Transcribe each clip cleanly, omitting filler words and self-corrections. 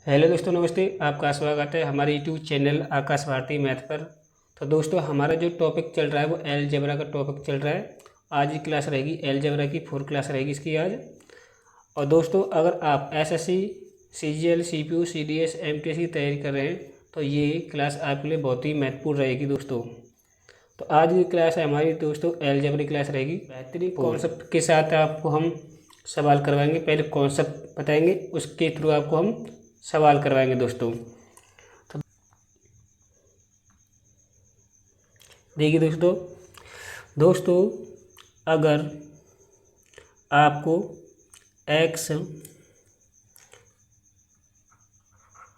Hello दोस्तों, नमस्ते। आपका स्वागत है हमारे यूट्यूब चैनल आकाश भारती मैथ पर। तो दोस्तों, हमारा जो टॉपिक चल रहा है वो अलजेब्रा का टॉपिक चल रहा है। आज की क्लास रहेगी अलजेब्रा की 4 क्लास रहेगी इसकी आज। और दोस्तों, अगर आप SSC, CGL, CPU, CDS, MTS की तैयारी कर रहे हैं तो ये क्लास आपके लिए बहुत ही महत्वपूर्ण रहेगी दोस्तों। तो आज की क्लास है हमारी दोस्तों अलजेब्रा क्लास रहेगी। बेहतरीन कॉन्सेप्ट के साथ आपको हम सवाल करवाएंगे। पहले कॉन्सेप्ट बताएंगे, उसके थ्रू आपको हम सवाल करवाएंगे दोस्तों। तो देखिए दोस्तों, अगर आपको x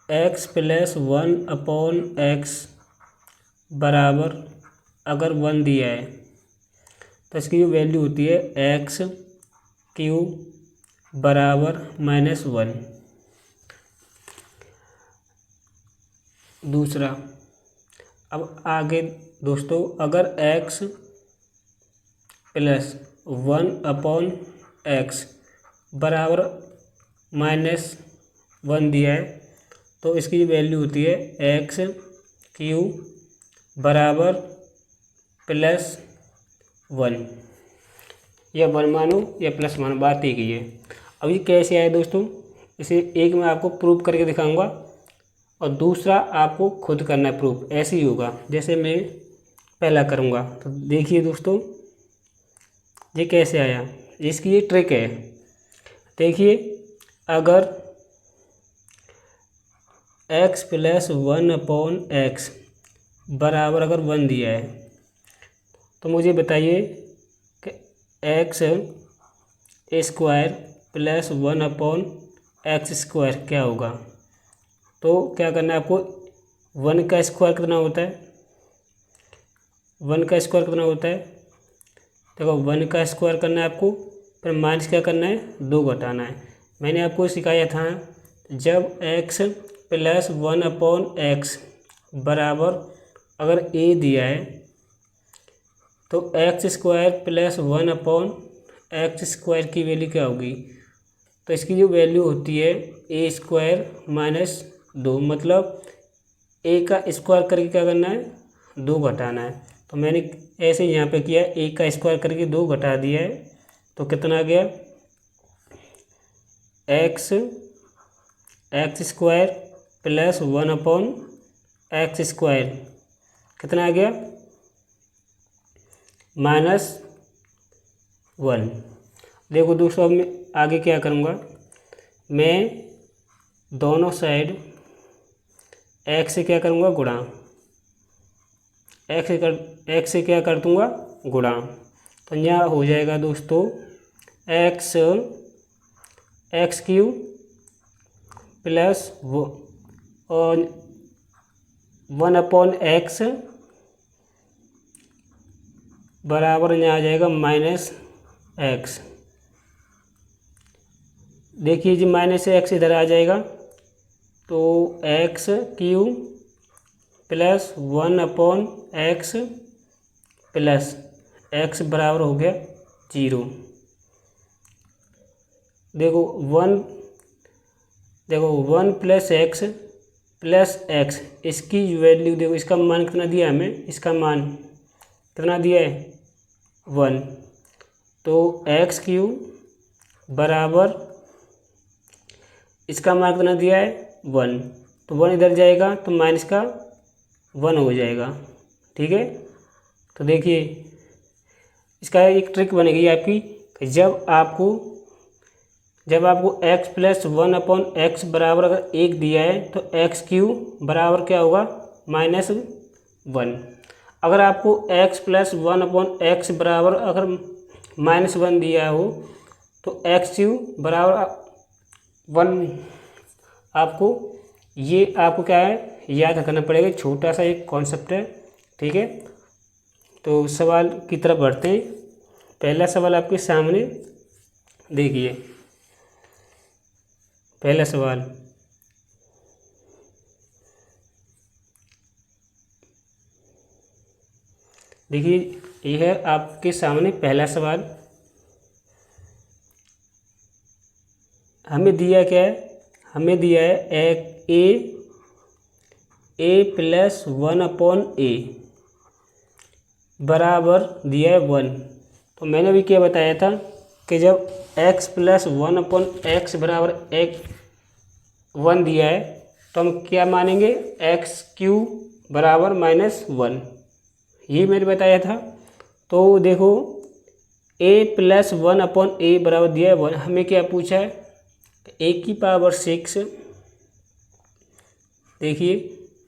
प्लस 1/x बराबर अगर 1 दिया है तो इसकी जो वैल्यू होती है x³ बराबर -1। दूसरा, अब आगे दोस्तों, अगर x प्लस 1/x बराबर -1 दिया है तो इसकी जो वैल्यू होती है x³ बराबर +1, या 1 मानो या प्लस मानो, बात एक ही है। अब ये कैसे आए दोस्तों, इसे एक मैं आपको प्रूव करके दिखाऊंगा और दूसरा आपको खुद करना है प्रूफ। ऐसे ही होगा जैसे मैं पहला करूँगा। तो देखिए दोस्तों, ये कैसे आया, इसकी ये ट्रिक है। देखिए, अगर x प्लस 1/x बराबर अगर 1 दिया है तो मुझे बताइए कि x² प्लस 1/x² क्या होगा। तो क्या करना है आपको, 1 का स्क्वायर कितना होता है, 1 का स्क्वायर कितना होता है। देखो, 1 का स्क्वायर करना है आपको, फिर माइनस क्या करना है, 2 घटाना है। मैंने आपको सिखाया था, जब x प्लस 1/x बराबर अगर a दिया है तो x² प्लस 1/x² की वैल्यू क्या होगी। तो इसकी जो वैल्यू होती है a² - 2, मतलब a का स्क्वायर करके क्या करना है, 2 घटाना है। तो मैंने ऐसे यहाँ पे किया, a का स्क्वायर करके 2 घटा दिया है तो कितना आ गया, x² प्लस 1/x² कितना आ गया, -1। देखो दोस्तों, अब मैं आगे क्या करूँगा, मैं दोनों साइड x से क्या करूँगा, गुणा, x से क्या कर दूँगा, गुणा। तो यहाँ हो जाएगा दोस्तों x³ प्लस 1/x बराबर यहाँ आ जाएगा -x। देखिए जी, -x इधर आ जाएगा तो x³ plus 1/x plus x बराबर हो गया 0। देखो 1 प्लस x प्लस x, इसकी वैल्यू देखो, इसका मान कितना दिया हमें, इसका मान कितना दिया है, 1। तो x³ बराबर इसका मान कितना दिया है, 1। तो 1 इधर जाएगा तो माइनस का 1 हो जाएगा, ठीक है। तो देखिए, इसका एक ट्रिक बनेगी आपकी कि जब आपको x प्लस 1/x बराबर अगर 1 दिया है तो x³ बराबर क्या होगा, -1। अगर आपको x प्लस 1/x बराबर अगर -1 दिया हो तो x³ बराबर 1। आपको क्या है, याद रखना पड़ेगा। छोटा सा एक कॉन्सेप्ट है, ठीक है। तो सवाल की तरफ बढ़ते हैं। पहला सवाल आपके सामने देखिए। पहला सवाल, देखिए, यह है आपके सामने पहला सवाल। हमें दिया क्या है, हमें दिया है ए प्लस 1/a बराबर दिया है 1। तो मैंने अभी क्या बताया था कि जब x प्लस 1/x बराबर 1 दिया है तो हम क्या मानेंगे, x³ बराबर -1, ये मैंने बताया था। तो देखो a प्लस 1/a बराबर दिया है 1, हमें क्या पूछा है, a की पावर 6, देखिए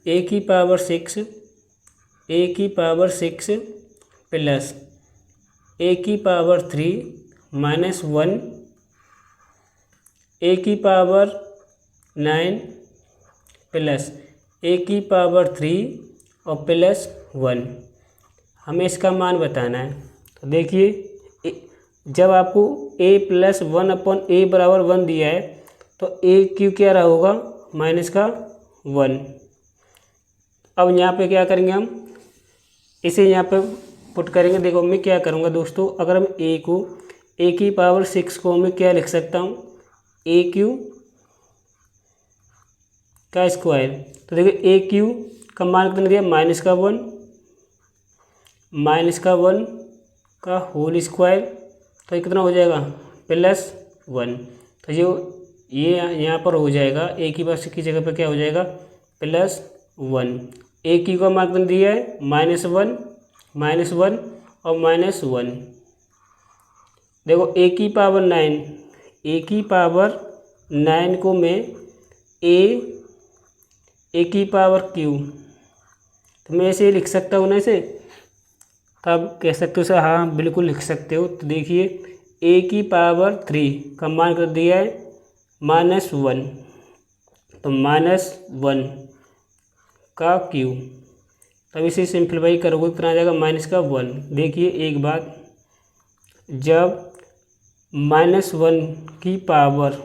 a की पावर 6 प्लस a की पावर 3 -1, a की पावर 9 प्लस a की पावर 3 और प्लस 1, हमें इसका मान बताना है। तो देखिए जब आपको a प्लस 1/a बराबर 1 दिया है तो a³ क्या रहा होगा, -1। अब यहाँ पे क्या करेंगे, हम इसे यहाँ पे पुट करेंगे। देखो मैं क्या करूँगा दोस्तों, अगर हम a की पावर 6 को मैं क्या लिख सकता हूँ, a³ का स्क्वायर। तो देखो a³ का मान कितना दिया, -1 का होल स्क्वायर, तो ये कितना हो जाएगा, +1। तो जो ये यहाँ पर हो जाएगा, a की पावर 6 की जगह पर क्या हो जाएगा, +1। a³ का मान कितना दिया है, -1 और -1। देखो a की पावर 9 को मैं a की पावर क्यू, तो मैं ऐसे लिख सकता हूँ ना इसे, तब कह सकते हो सर हाँ बिल्कुल लिख सकते हो। तो देखिए a की पावर 3 का मान कर दिया है -1, तो -1 का क्यू, तब इसे सिंप्लीफाई करोगे कितना आ जाएगा, -1। देखिए एक बात, जब -1 की पावर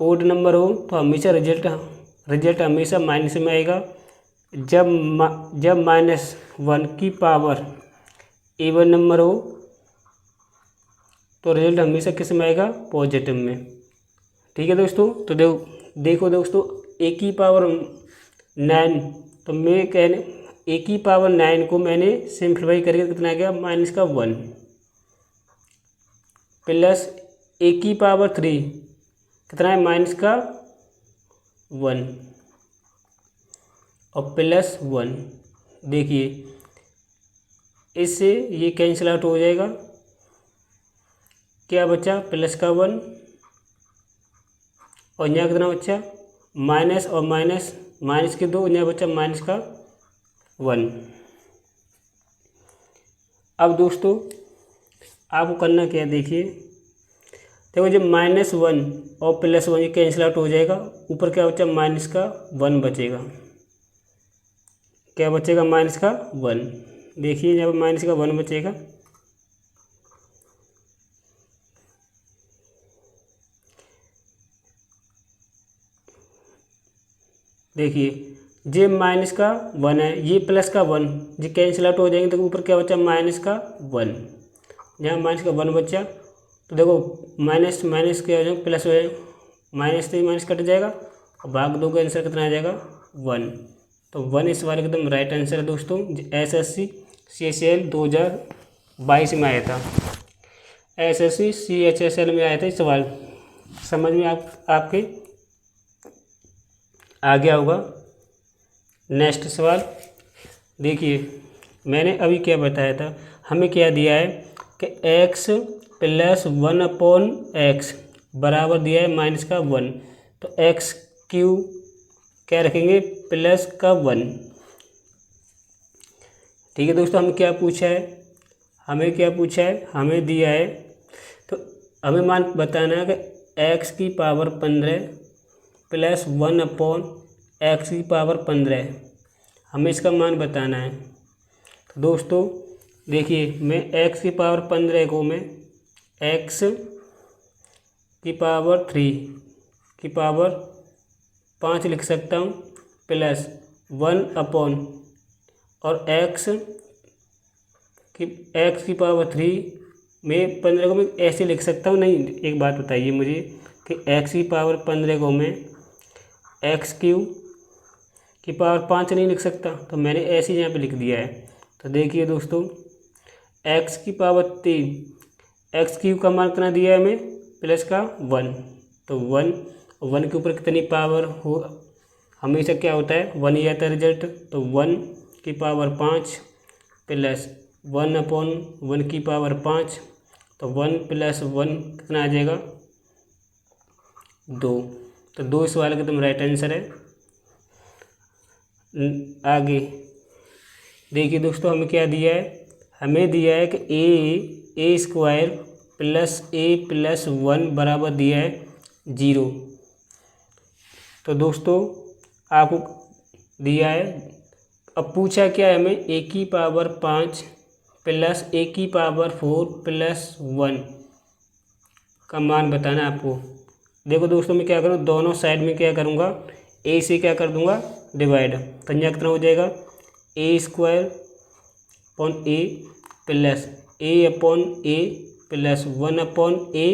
ओड नंबर हो तो हमेशा रिजल्ट हमेशा माइनस में आएगा। जब -1 की पावर इवन नंबर हो तो रिजल्ट हमेशा किस में आएगा, पॉजिटिव में। ठीक है दोस्तों। तो देखो दोस्तों, a की पावर 9, तो मैं कहने a की पावर 9 को मैंने सिंप्लीफाई करके कितना आ गया, -1 प्लस a की पावर 3 कितना है, -1 और +1। देखिए इससे ये कैंसिल आउट हो जाएगा, क्या बचा, +1 और यहाँ कितना बचा, माइनस और माइनस के 2, यहाँ बचा -1। अब दोस्तों आपको करना क्या है, देखिए देखो जब -1 और +1 ये कैंसिल आउट हो जाएगा, ऊपर क्या बचा, -1 बचेगा, क्या बचेगा, -1। देखिए जब -1 बचेगा, देखिए ये -1 है, ये +1, ये कैंसिल आउट हो जाएंगे, तो ऊपर क्या बचा, -1। जहाँ -1 बचा तो देखो माइनस माइनस क्या हो जाएगा, प्लस हो जाएगा, माइनस से माइनस कट जाएगा और भाग 2 का आंसर कितना आ जाएगा, 1। तो 1 इस बार एकदम राइट आंसर है दोस्तों। SSC CHL 2022 में आया था, SSC CHSL में आया था। इस सवाल समझ में आपके आ गया होगा। नेक्स्ट सवाल देखिए, मैंने अभी क्या बताया था, हमें क्या दिया है कि x प्लस 1/x बराबर दिया है -1, तो x³ क्या रखेंगे, +1। ठीक है दोस्तों, हमें क्या पूछा है, हमें दिया है, तो हमें मान बताना है कि x की पावर 15 प्लस 1/x की पावर 15, हमें इसका मान बताना है। तो दोस्तों देखिए, मैं x की पावर 15 को मैं x की पावर 3 की पावर 5 लिख सकता हूँ, प्लस 1/ और x की पावर 3 में 15 को मैं ऐसे लिख सकता हूँ। नहीं, एक बात बताइए मुझे कि x की पावर 15 को मैं एक्स क्यूब की पावर 5 नहीं लिख सकता, तो मैंने ऐसे ही यहाँ पे लिख दिया है। तो देखिए दोस्तों, x की पावर 3, एक्स क्यूब का मान कितना दिया है हमें, प्लस का 1, तो 1 के ऊपर कितनी पावर हो, हमेशा क्या होता है 1 ही आता है रिजल्ट, तो 1 की पावर 5 प्लस 1/1 की पावर 5, तो 1 + 1 कितना आ जाएगा 2। तो 2 इस वाले का एकदम राइट आंसर है। आगे देखिए दोस्तों, हमें क्या दिया है, हमें दिया है कि ए स्क्वायर प्लस a + 1 बराबर दिया है 0। तो दोस्तों आपको दिया है, अब पूछा क्या है हमें, a की पावर 5 प्लस a की पावर 4 प्लस 1 का मान बताना है आपको। देखो दोस्तों, मैं क्या करूँ, दोनों साइड में क्या करूँगा, a से क्या कर दूँगा डिवाइड, तो यहाँ कितना हो जाएगा a² upon a plus a/a plus 1/a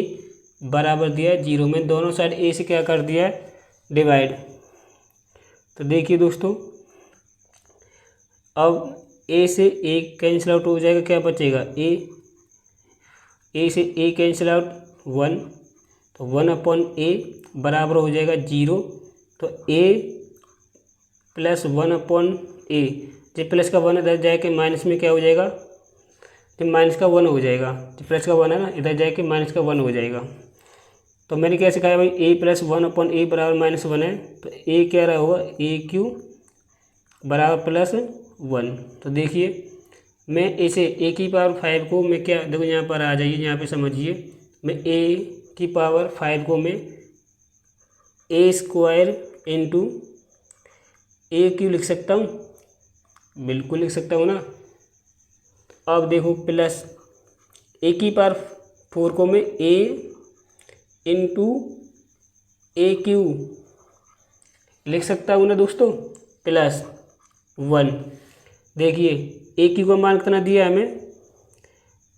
बराबर दिया है 0 में दोनों साइड a से क्या कर दिया है डिवाइड। तो देखिए दोस्तों, अब a से a कैंसिल आउट हो जाएगा, क्या बचेगा a से a कैंसिल आउट 1, तो 1/a बराबर हो जाएगा 0। तो a + 1/a, जब प्लस का 1 इधर जाके माइनस में क्या हो जाएगा, तो माइनस का 1 हो जाएगा, जो प्लस का 1 है ना इधर जाके माइनस का 1 हो जाएगा। तो मैंने क्या सिखाया भाई, a + 1/a बराबर -1 है, तो a क्या रहा होगा a³ बराबर +1। तो देखिए मैं इसे a की पावर 5 को मैं क्या, देखो यहाँ पर आ जाइए, यहाँ पे समझिए, मैं a की पावर 5 को मैं a² × a³ लिख सकता हूँ, बिल्कुल लिख सकता हूँ ना। अब देखो प्लस a की पावर 4 को मैं a × a³ लिख सकता हूँ ना दोस्तों, प्लस 1। देखिए a³ का मान कितना दिया है हमें,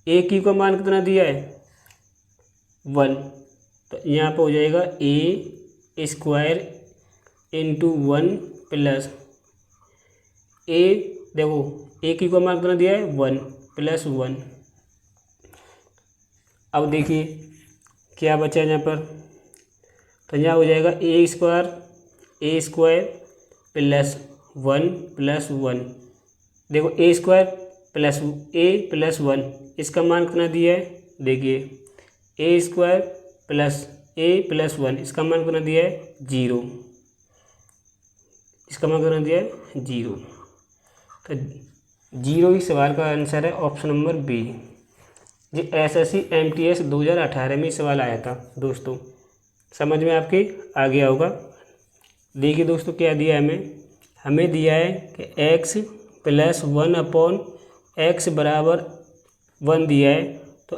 a³ का मान कितना दिया है 1, तो यहाँ पर हो जाएगा a² × 1 प्लस a, देखो a³ का मान कितना दिया है 1 + 1। अब देखिए क्या बचा यहाँ पर, तो यहाँ हो जाएगा a² प्लस 1 + 1। देखो a² प्लस a + 1, इसका मान कितना दिया है, देखिए a² प्लस a + 1, इसका मान कितना दिया है 0, इसका मान कितना दिया है 0। तो 0 ही सवाल का आंसर है, ऑप्शन नंबर बी। जो SSC MTS 2018 में सवाल आया था दोस्तों, समझ में आपके आ गया होगा। देखिए दोस्तों क्या दिया है हमें दिया है कि x + 1/x बराबर 1 दिया है, तो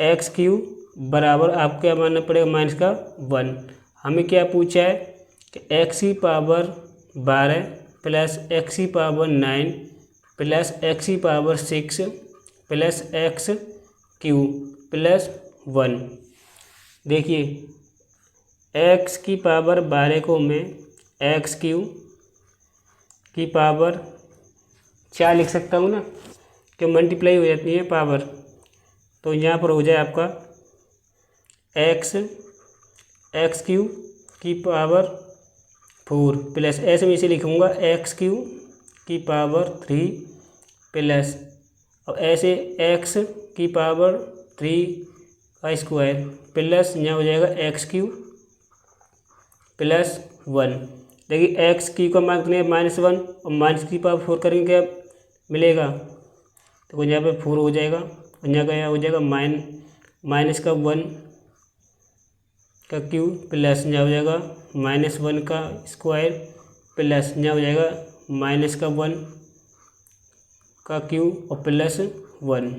x³ बराबर आपको क्या मानना पड़ेगा -1। हमें क्या पूछा है कि x की पावर 12 प्लस x की पावर 9 प्लस x की पावर 6 प्लस x³ प्लस 1। देखिए x की पावर 12 को मैं x³ की पावर 4 लिख सकता हूँ ना, कि मल्टीप्लाई हो जाती है पावर, तो यहाँ पर हो जाए आपका x³ की पावर 4 प्लस, ऐसे में इसे लिखूँगा x³ की पावर 3 प्लस, और ऐसे x की पावर 3² प्लस, यहाँ हो जाएगा x³ प्लस 1। देखिए x³ का मान कितने -1, और माइनस की पावर 4 करेंगे क्या मिलेगा, तो यहाँ पे 4 हो जाएगा, और यहाँ का हो जाएगा -1 का क्यूब प्लस, यहाँ हो जाएगा -1 का स्क्वायर प्लस, यहाँ हो जाएगा -1 का क्यूब और प्लस 1।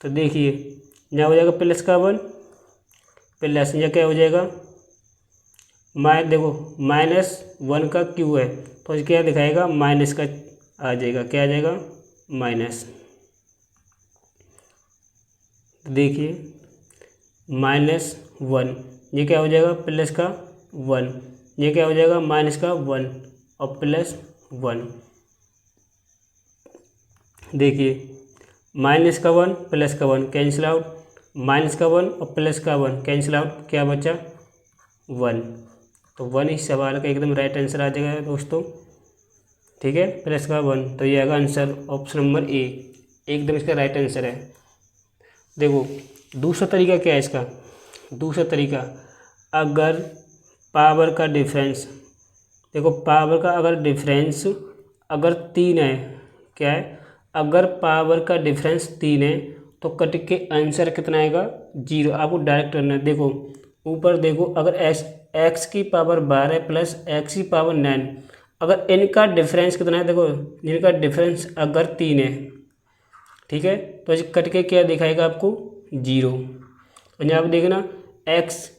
तो देखिए यहाँ हो जाएगा प्लस का 1 प्लस, यहाँ क्या हो जाएगा देखो -1 का क्यूब है, तो क्या दिखाएगा माइनस का आ जाएगा, क्या आ जाएगा माइनस। देखिए -1, ये क्या हो जाएगा प्लस का 1, ये क्या हो जाएगा माइनस का 1 और +1। देखिए माइनस का 1 प्लस का 1 कैंसिल आउट, माइनस का 1 और प्लस का 1 कैंसिल आउट, क्या बचा 1। तो 1 इस सवाल का एकदम राइट आंसर आ जाएगा दोस्तों, ठीक है, प्लस का 1। तो ये आएगा आंसर ऑप्शन नंबर ए, एकदम इसका राइट आंसर है। देखो दूसरा तरीका क्या है इसका, दूसरा तरीका अगर पावर का डिफरेंस, देखो पावर का अगर डिफरेंस अगर 3 है, क्या है, अगर पावर का डिफरेंस 3 है तो कट के आंसर कितना आएगा 0। आपको डायरेक्ट करना है। देखो ऊपर देखो, अगर एक्स की पावर 12 प्लस एक्स की पावर 9, अगर इनका डिफरेंस कितना है, देखो इनका डिफरेंस अगर 3 है, ठीक है, तो इसे कट के क्या दिखाएगा आपको 0। और यहाँ पर देखना एक्स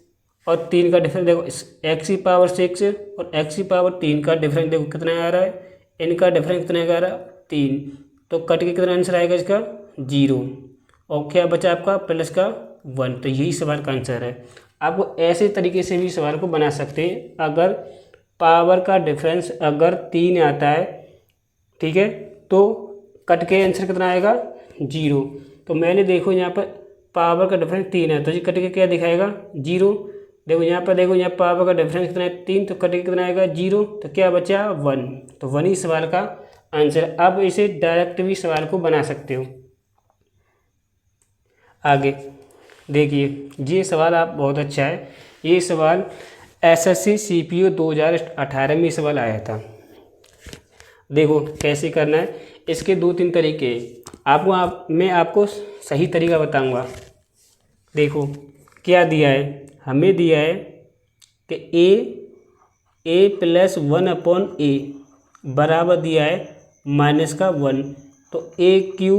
और 3 का डिफरेंस, देखो एक्स की पावर 6 और एक्स की पावर 3 का डिफरेंस देखो कितना आ रहा है, इनका डिफरेंस कितना आ रहा है 3, तो कट के कितना आंसर आएगा इसका 0। और क्या बचा आपका प्लस का 1। तो यही सवाल का आंसर है। आपको ऐसे तरीके से भी सवाल को बना सकते हैं। अगर पावर का डिफरेंस अगर 3 आता है, ठीक है, तो कट के आंसर कितना आएगा 0। तो मैंने देखो यहाँ पर पावर का डिफरेंस 3 है, तो ये कट के क्या दिखाएगा 0। देखो यहाँ पर, देखो यहाँ पावर का डिफरेंस कितना है 3, तो कट के कितना आएगा 0, तो क्या बचा 1। तो 1 ही सवाल का आंसर। अब इसे डायरेक्ट भी सवाल को बना सकते हो। आगे देखिए, ये सवाल आप बहुत अच्छा है। ये सवाल एसएससी सीपीओ 2018 में सवाल आया था। देखो कैसे करना है, इसके 2-3 तरीके मैं आपको सही तरीका बताऊंगा। देखो क्या दिया है, हमें दिया है कि ए प्लस 1/a बराबर दिया है माइनस का 1, तो ए क्यू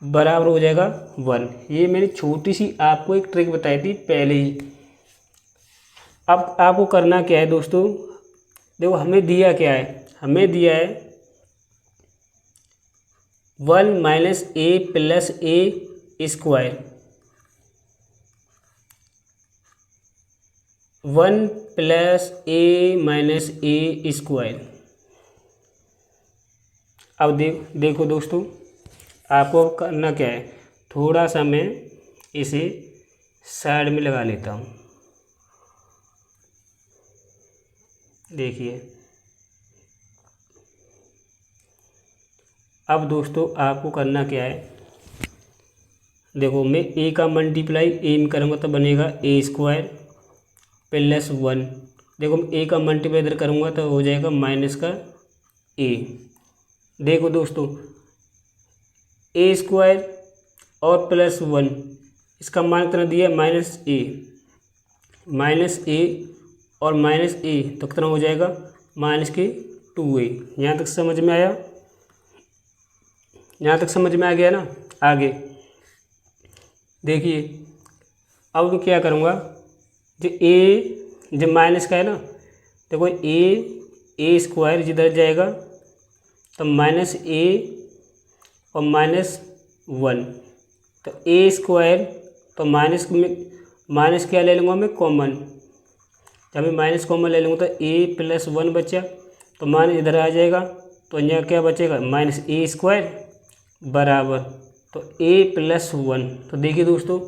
बराबर हो जाएगा 1। ये मैंने छोटी सी आपको एक ट्रिक बताई थी पहले ही। अब आपको करना क्या है दोस्तों, देखो हमें दिया क्या है, हमें दिया है 1 माइनस ए प्लस ए स्क्वायर, 1 प्लस ए माइनस ए स्क्वायर। अब देखो दोस्तों, आपको करना क्या है, थोड़ा सा मैं इसे साइड में लगा लेता हूँ। देखिए अब दोस्तों आपको करना क्या है, देखो मैं ए का मल्टीप्लाई ए में करूँगा तो बनेगा ए स्क्वायर प्लस 1। देखो ए का मल्टीप्लाई इधर करूँगा तो हो जाएगा माइनस का ए। देखो दोस्तों ए स्क्वायर और प्लस 1, इसका मान कितना दिया है माइनस ए और माइनस ए, तो कितना हो जाएगा माइनस के 2a। यहाँ तक समझ में आया, यहाँ तक समझ में आ गया ना। आगे देखिए, अब मैं क्या करूँगा, जो माइनस का है ना, देखो ए स्क्वायर जिधर जाएगा तो माइनस ए और माइनस 1, तो ए स्क्वायर, तो माइनस क्या ले लूँगा मैं कॉमन, जब मैं माइनस कॉमन ले लूँगा तो ए प्लस 1 बचा, तो माइनस इधर आ जाएगा, तो यहाँ क्या बचेगा माइनस ए स्क्वायर बराबर, तो ए प्लस 1। तो देखिए दोस्तों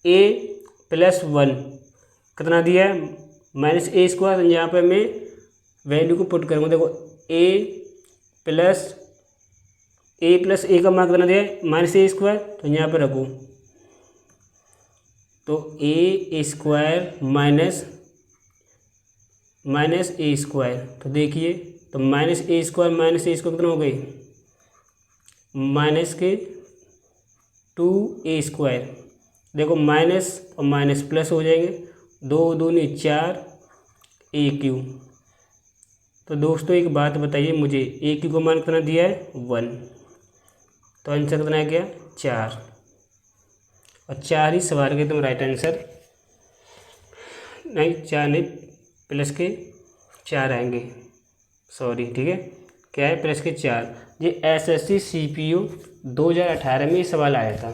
ए प्लस 1 कितना दिया है माइनस ए स्क्वायर, यहाँ पर मैं वैल्यू को पुट करूँगा। देखो ए प्लस ए का मान कितना दिया है माइनस ए स्क्वायर, तो यहाँ पर रखो, तो ए स्क्वायर माइनस ए स्क्वायर, तो देखिए तो माइनस ए स्क्वायर कितना हो गई माइनस के 2a स्क्वायर। देखो माइनस और माइनस प्लस हो जाएंगे, 2 दूनी 4 ए क्यू। तो दोस्तों एक बात बताइए मुझे, ए क्यू का मान कितना दिया है 1, तो आंसर कितना आ गया 4, और 4 ही सवाल के तुम राइट आंसर, नहीं 4 नहीं प्लस के 4 आएंगे, सॉरी, ठीक है, क्या है प्लस के 4। ये एसएससी सीपीओ 2018 में सवाल आया था,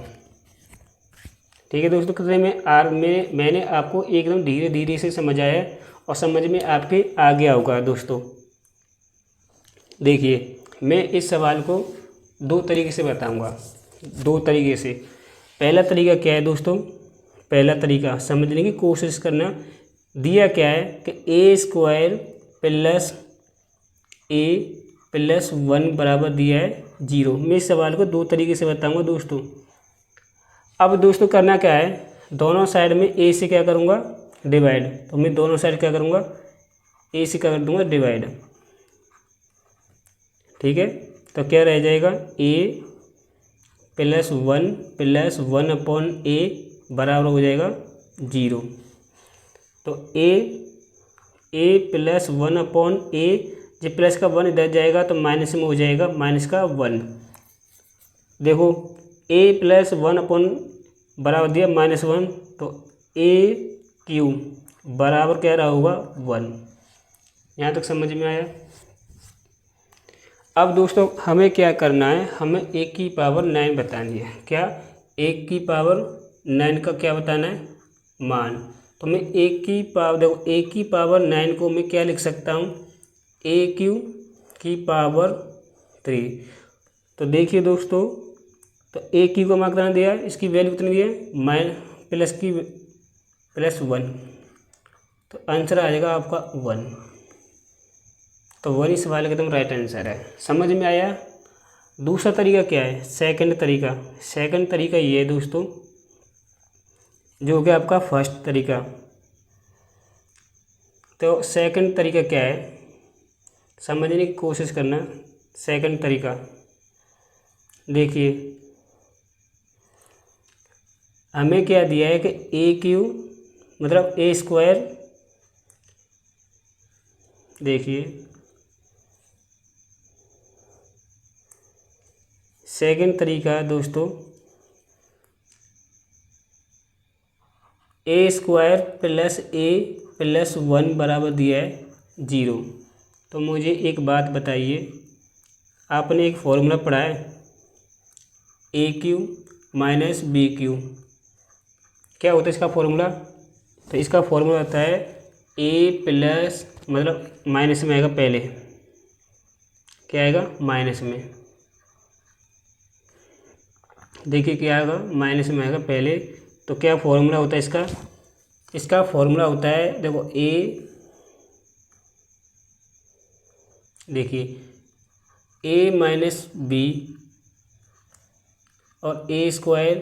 ठीक है दोस्तों, कितने में मैंने आपको एकदम धीरे धीरे से समझाया है और समझ में आपके आ गया होगा दोस्तों। देखिए मैं इस सवाल को दो तरीके से बताऊंगा, दो तरीके से। पहला तरीका क्या है दोस्तों, पहला तरीका समझने की कोशिश करना। दिया क्या है कि a² प्लस a प्लस 1 बराबर दिया है 0। मैं इस सवाल को दो तरीके से बताऊंगा दोस्तों। अब दोस्तों करना क्या है, दोनों साइड में a से क्या करूंगा, डिवाइड। तो मैं दोनों साइड क्या करूंगा, a से क्या कर दूंगा, डिवाइड। ठीक है, तो क्या रह जाएगा, a प्लस 1 अपॉन a बराबर हो जाएगा 0। तो a प्लस 1 अपॉन a, जब प्लस का 1 इधर जाएगा तो माइनस में हो जाएगा माइनस का 1। देखो a प्लस 1 अपॉन बराबर दिया -1, तो a³ बराबर क्या रहा होगा 1। यहाँ तक समझ में आया। अब दोस्तों हमें क्या करना है, हमें 1 की पावर 9 बतानी है। क्या, 1 की पावर 9 का क्या बताना है, मान। तो मैं 1 की पावर, देखो 1 की पावर 9 को मैं क्या लिख सकता हूँ, a³ की पावर 3। तो देखिए दोस्तों, तो a³ को मान कितना दिया है, इसकी वैल्यू कितनी दी है, +1, तो आंसर आ जाएगा आपका 1। तो 1 इस सवाल का एकदम राइट आंसर है। समझ में आया। दूसरा तरीका क्या है, सेकंड तरीका ये है दोस्तों, जो कि आपका फर्स्ट तरीका। तो सेकंड तरीका क्या है, समझने की कोशिश करना। सेकंड तरीका देखिए, हमें क्या दिया है कि a³ मतलब a², देखिए सेकंड तरीका है दोस्तों, a² प्लस a प्लस 1 बराबर दिया है 0। तो मुझे एक बात बताइए, आपने एक फॉर्मूला पढ़ा है a³ माइनस b³, क्या होता है इसका फॉर्मूला। तो इसका फॉर्मूला होता है a प्लस, मतलब माइनस में आएगा पहले, क्या आएगा माइनस में, देखिए क्या आएगा माइनस में आएगा पहले। तो क्या फॉर्मूला होता है इसका, इसका फॉर्मूला होता है, देखो देखिए a माइनस b और a²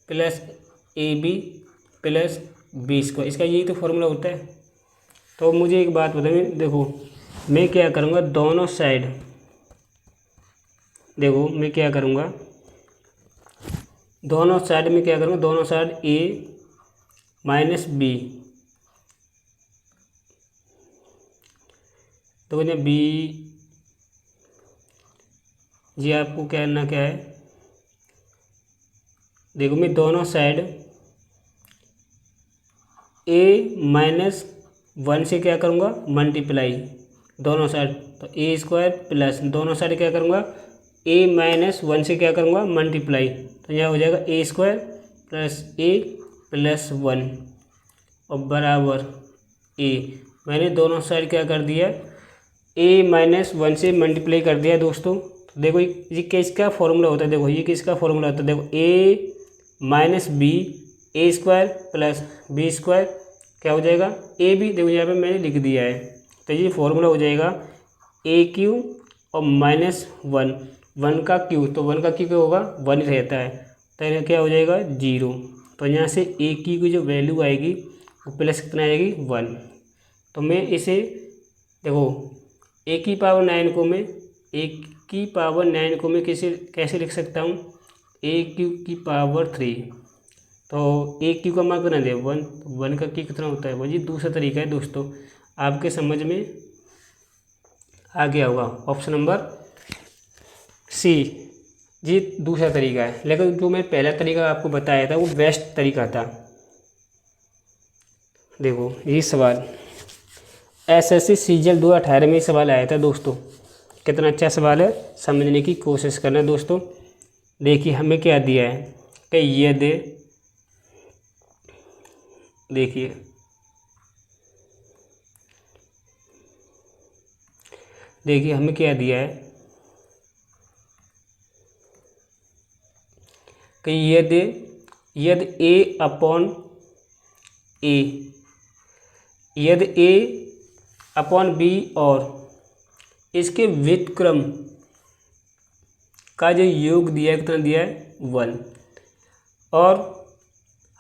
plus ab plus b², इसका यही तो फॉर्मूला होता है। तो मुझे एक बात बताइए, देखो मैं क्या करूँगा, दोनों साइड, देखो मैं क्या करूँगा, दोनों साइड में क्या करूँगा, दोनों साइड a माइनस b, तो ये b जी, आपको करना क्या है, देखो मैं दोनों साइड a माइनस 1 से क्या करूँगा, मल्टीप्लाई दोनों साइड। तो a² प्लस, दोनों साइड क्या करूँगा, a माइनस 1 से क्या करूँगा, मल्टीप्लाई। तो यह हो जाएगा a² प्लस a प्लस 1 और बराबर a। मैंने दोनों साइड क्या कर दिया, a माइनस 1 से मल्टीप्लाई कर दिया दोस्तों। तो देखो ये किसका फॉर्मूला होता है, देखो ये किसका फॉर्मूला होता है, देखो a minus b a² plus b² क्या हो जाएगा a b, देखो यहाँ पे मैंने लिख दिया है। तो ये फॉर्मूला हो जाएगा a³ और -1 का क्यू, तो 1 का क्यू क्या होगा, 1 ही रहता है, तो यहाँ क्या हो जाएगा 0। तो यहाँ से a³ की जो वैल्यू आएगी वो प्लस कितना आएगी 1। तो मैं इसे देखो a की पावर 9 को मैं कैसे लिख सकता हूँ, a³ की पावर 3। तो a³ का मान कितना दे 1 का क्यू कितना होता है, वो जी दूसरा तरीका है दोस्तों, आपके समझ में आ गया होगा। ऑप्शन नंबर सी जी दूसरा तरीका है, लेकिन जो मैं पहला तरीका आपको बताया था वो बेस्ट तरीका था। देखो ये सवाल SSC सीजल 2018 में सवाल आया था दोस्तों, कितना अच्छा सवाल है, समझने की कोशिश करना दोस्तों। देखिए हमें क्या दिया है कि यदि देखिए हमें क्या दिया है कि यदि ए अपॉन ए, यदि ए अपॉन बी और इसके व्युत्क्रम का जो योग दिया है कितना दिया है 1, और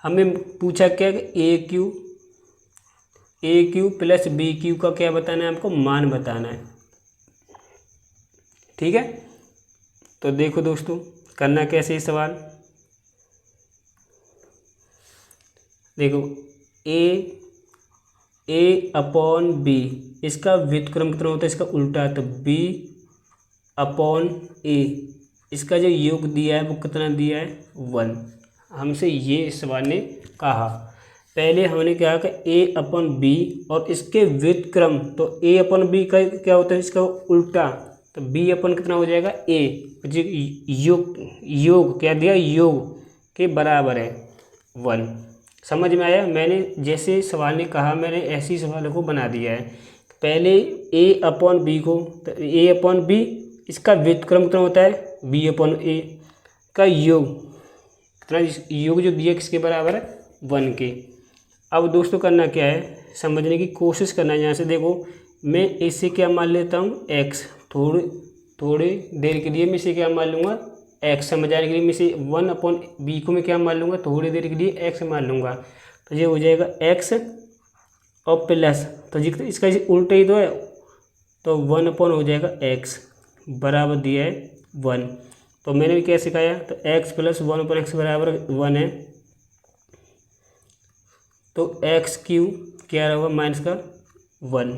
हमें पूछा क्या कि ए क्यू प्लस बी क्यू का क्या बताना है, आपको मान बताना है। ठीक है, तो देखो दोस्तों करना कैसे ये सवाल, देखो ए अपॉन बी, इसका व्युत्क्रम कितना होता है, इसका उल्टा, तो बी अपॉन ए, इसका जो योग दिया है वो कितना दिया है 1। हमसे ये सवाल ने कहा, पहले हमने कहा कि ए अपॉन बी और इसके व्युत्क्रम, तो ए अपॉन बी का क्या होता है, इसका उल्टा, तो बी अपन कितना हो जाएगा ए, योग क्या दिया, योग के बराबर है 1। समझ में आया, मैंने जैसे सवाल ने कहा मैंने ऐसे ही सवालों को बना दिया है। पहले ए अपॉन बी को, तो ए अपॉन बी इसका व्युत्क्रम कितना होता है बी अपॉन ए का योग कितना, योग जो दिया किसके बराबर है 1 के। अब दोस्तों करना क्या है, समझने की कोशिश करना है। यहाँ से देखो मैं इसे क्या मान लेता हूँ x, थोड़ी देर के लिए मैं इसे क्या मान लूँगा x, समझ आने के लिए मैं इसे 1 अपॉन बी को मैं क्या मान लूँगा, थोड़ी देर के लिए x मान लूँगा, तो ये हो जाएगा x और प्लस, तो इसका उल्टा ही तो है, तो 1 अपॉन हो जाएगा x बराबर दिया है 1। तो मैंने भी क्या सिखाया, तो x प्लस 1 अपॉन x बराबर 1 है, तो x क्यू क्या होगा माइनस का 1,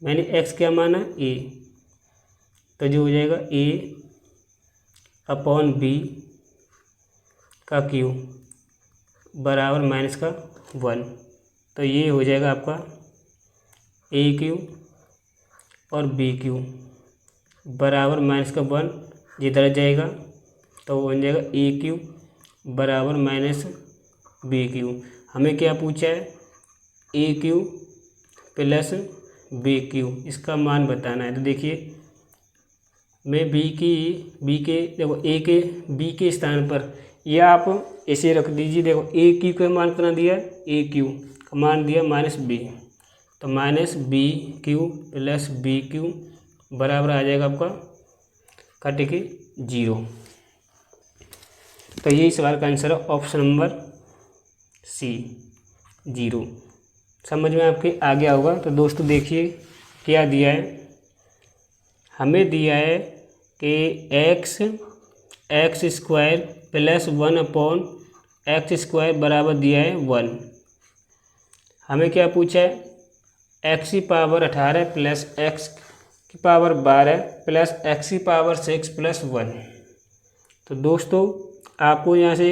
मैंने x क्या माना a, तो जो हो जाएगा a अपॉन बी का क्यू बराबर माइनस का 1, तो ये हो जाएगा आपका ए क्यू और बी क्यू बराबर माइनस का 1, जिधर जाएगा तो बन जाएगा ए क्यू बराबर माइनस बी क्यू। हमें क्या पूछा है, ए क्यू प्लस बी क्यू, इसका मान बताना है। तो देखिए मैं बी के देखो ए के बी के स्थान पर या आप ऐसे रख दीजिए, देखो ए क्यू का मान कितना दिया, ए क्यू का मान दिया माइनस बी, तो minus B Q plus B Q बराबर आ जाएगा आपका कट के 0। तो यही सवाल का आंसर है ऑप्शन नंबर सी 0। समझ में आपके आ गया होगा। तो दोस्तों देखिए क्या दिया है, हमें दिया है कि x square plus 1 upon x square बराबर दिया है 1। हमें क्या पूछा है, x की पावर 18 प्लस x की पावर 12 प्लस x की पावर 6 प्लस 1। तो दोस्तों आपको यहाँ से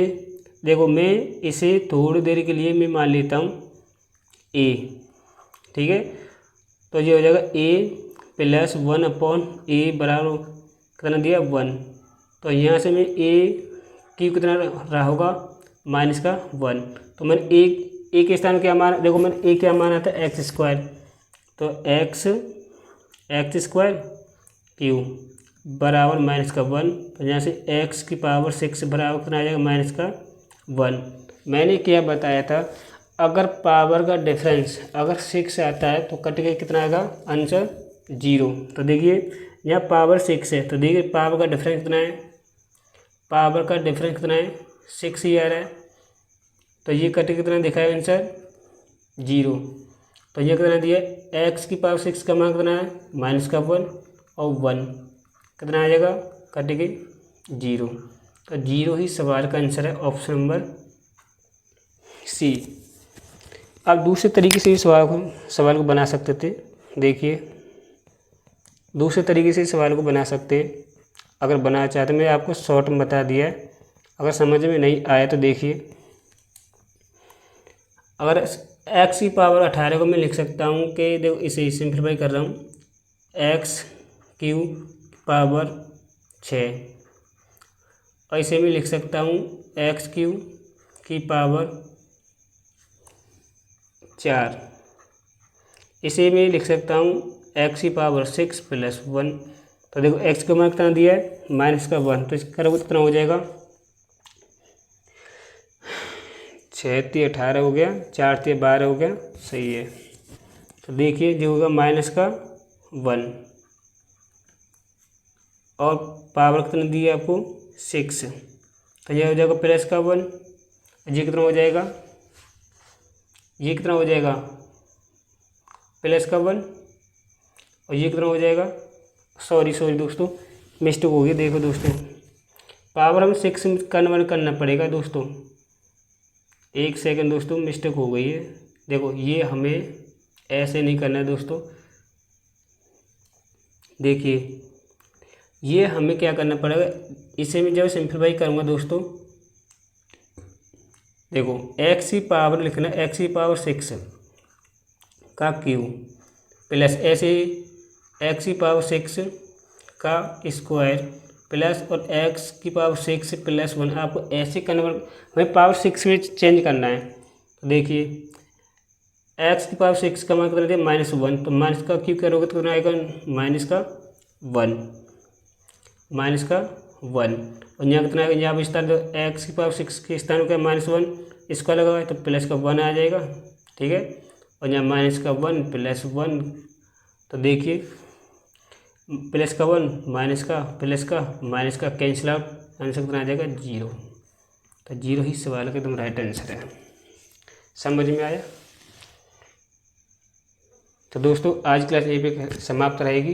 देखो मैं इसे थोड़ी देर के लिए मैं मान लेता हूँ a, ठीक है, तो ये हो जाएगा a प्लस 1 अपॉन ए बराबर कितना दिया 1, तो यहाँ से मैं ए क्यू कितना रहा होगा माइनस का 1, तो मैंने ए के स्थान क्या माना, देखो मैंने ए क्या माना था एक्स स्क्वायर, तो एक्स स्क्वायर क्यू बराबर माइनस का 1, तो यहाँ से एक्स की पावर 6 बराबर कितना आ जाएगा माइनस का 1। मैंने क्या बताया था, अगर पावर का डिफरेंस अगर 6 आता है तो कट के कितना आएगा आंसर 0। तो देखिए यहाँ पावर 6 है, तो देखिए पावर का डिफरेंस कितना है, पावर का डिफरेंस कितना है 6 ही आ रहा है, तो ये कट कितना दिखाएगा आंसर 0। तो ये कितना दिया एक्स की पावर 6 का मान कितना है माइनस का 1 और 1 कितना आ जाएगा कट के 0। तो 0 ही सवाल का आंसर है ऑप्शन नंबर सी। आप दूसरे तरीके से इस सवाल को बना सकते थे। देखिए दूसरे तरीके से सवाल को बना सकते हैं, अगर बनाना चाहते, मैं आपको शॉर्ट में बता दिया है, अगर समझ में नहीं आया तो देखिए, अगर x की पावर 18 को मैं लिख सकता हूँ कि देखो इसे सिंप्लीफाई कर रहा हूँ, एक्स क्यू पावर 6, और इसे मैं लिख सकता हूँ एक्स क्यू की पावर 4। इसे मैं लिख सकता हूँ एक्स की पावर 6 प्लस 1। तो देखो एक्स का मान कितना दिया है -1, तो इसका कितना हो जाएगा 6 × 18 हो गया, 4 × 12 हो गया, सही है। तो देखिए जो होगा -1 और पावर कितना दी है आपको 6, तो ये हो जाएगा +1। ये कितना हो जाएगा, ये कितना हो जाएगा +1 और ये कितना हो जाएगा, सॉरी दोस्तों मिस्टेक हो गई। देखो दोस्तों पावर हम 6 में कन्वर्ट करना पड़ेगा दोस्तों, 1 सेकंड दोस्तों मिस्टेक हो गई है। देखो ये हमें ऐसे नहीं करना है दोस्तों, देखिए ये हमें क्या करना पड़ेगा, इसे मैं जब सिंप्लीफाई करूँगा दोस्तों, देखो एक्स की पावर लिखना, एक्स की पावर 6 का क्यू प्लस ऐसे एक्स की पावर 6 का स्क्वायर प्लस और एक्स की पावर 6 + 1। आपको ऐसे कन्वर्ट हमें पावर 6 में चेंज करना है। तो देखिए एक्स की पावर 6 का मान कितना दिया -1, तो माइनस का क्यू करोगे तो कितना आएगा -1 और यहाँ कितना आएगा, यहाँ पर स्थान एक्स की पावर 6 के स्थान का -1 इसका लगा हुआ है तो +1 आ जाएगा, ठीक है। और यहाँ -1 +1, तो देखिए +1 का कैंसिल आउट, आंसर कितना आ जाएगा 0। तो 0 ही सवाल का एकदम राइट आंसर है। समझ में आया? तो दोस्तों आज क्लास यहीं पे समाप्त रहेगी।